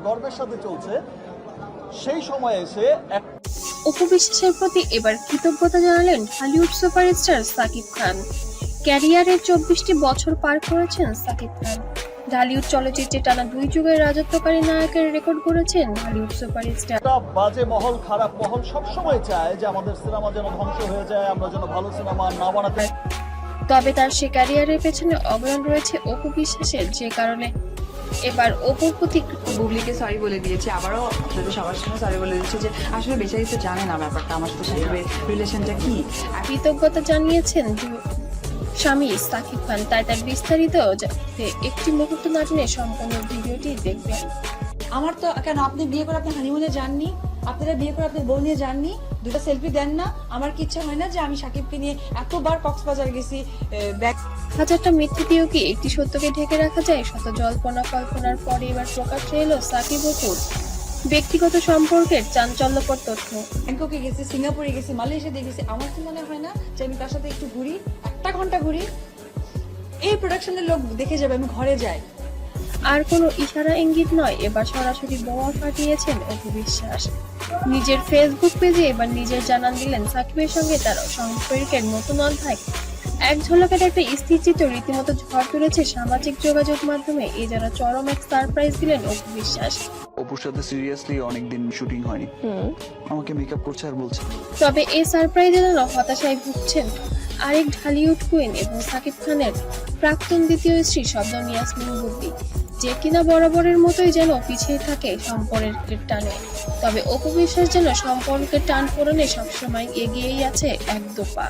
গর্বের সাথে চলছে, সেই সময় এসে অপু বিশ্বাসের প্রতি এবার কৃতজ্ঞতা জানালেন হলিউড সুপারস্টার সাকিব খান। ক্যারিয়ারের 24টি বছর পার করেছেন সাকিব খান। ঢালিউড চলচ্চিত্রে টানা 2 যুগের রাজত্বকারী নায়কের রেকর্ড করেছেন হলিউড সুপারস্টার। একটা বাজে মহল, খারাপ মহল সবসময় চায় যে আমাদের সিনেমা যেন ধ্বংস হয়ে যায়, আমরা যেন ভালো সিনেমা না বানাতে। তবে তার সে ক্যারিয়ারের পেছনে অবদান রয়েছে অপু বিশ্বাসের, যে কারণে এবার অপুর প্রতি বুবলিকে সরি বলে দিয়েছে, আবারও আপনাদের সবার সামনে সরি বলে দিচ্ছে যে আসলে বেচারিতে জানে না ব্যাপারটা আমার সাথে সাকিবের রিলেশনটা কি। কৃতজ্ঞতা জানিয়েছেন স্বামী সাকিব খান। তাই তার বিস্তারিত জানতে একটি মুহূর্ত না টেনে সম্পূর্ণ ভিডিওটি দেখবেন। আমার তো কেন, আপনি বিয়ে করে আপনি হানিমুনে যাননি, আপনারা বিয়ে করে আপনার বউ নিয়ে যাননি, দুটো সেলফি দেন না? আমার কি ইচ্ছা হয় না যে আমি সাকিবকে নিয়ে এতবার কক্সবাজার গেছি, হাজারটা মিথ্যে দিয়েও কি একটি সত্যকে ঢেকে রাখা যায়? শত জল্পনা কল্পনার পরে এবার প্রকাশ্যে এলো সাকিব অপুর ব্যক্তিগত সম্পর্কের চাঞ্চল্যকর তথ্য। ব্যাংককে গেছি, সিঙ্গাপুরে গেছি, মালয়েশিয়াতে গেছি, আমার কি মনে হয় না যে আমি তার সাথে একটু ঘুরি, 1 ঘন্টা ঘুরি, এই প্রোডাকশনের লোক দেখে যাবে আমি ঘরে যাই। আর কোনো ইশারা ইঙ্গিত নয়, এবার সরাসরি বোমা ফাটিয়েছেন অপু বিশ্বাস। নিজের ফেসবুক পেজে এবার নিজের জানান দিলেন সাকিবের সঙ্গে তার সম্পর্কের নতুন অধ্যায়। এক ঝলকের একটা স্থিরচিত্র রীতিমতো ঝড় তুলেছে সামাজিক যোগাযোগ মাধ্যমে। এ যারা চরম এক সারপ্রাইজ দিলেন অপু বিশ্বাস। অপুর সাথে সিরিয়াসলি অনেকদিন শুটিং হয়নি, আমাকে মেকআপ করছে আর বলছে। তবে এই সারপ্রাইজে যেন হতাশায় ভুগছেন আরেক ঢালিউড কুইন এবং সাকিব খানের প্রাক্তন দ্বিতীয় স্ত্রী শবনম ইয়াসমিন বুবলি, যে কিনা বরাবরের মতোই যেন পিছিয়ে থাকে সম্পর্কের টানে। তবে অপু বিশ্বাস যেন সম্পর্কের টান পূরণে সবসময় এগিয়েই আছে 1-2 পা।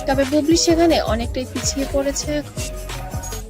তবে বুবলি সেখানে অনেকটাই পিছিয়ে পড়েছে এখন।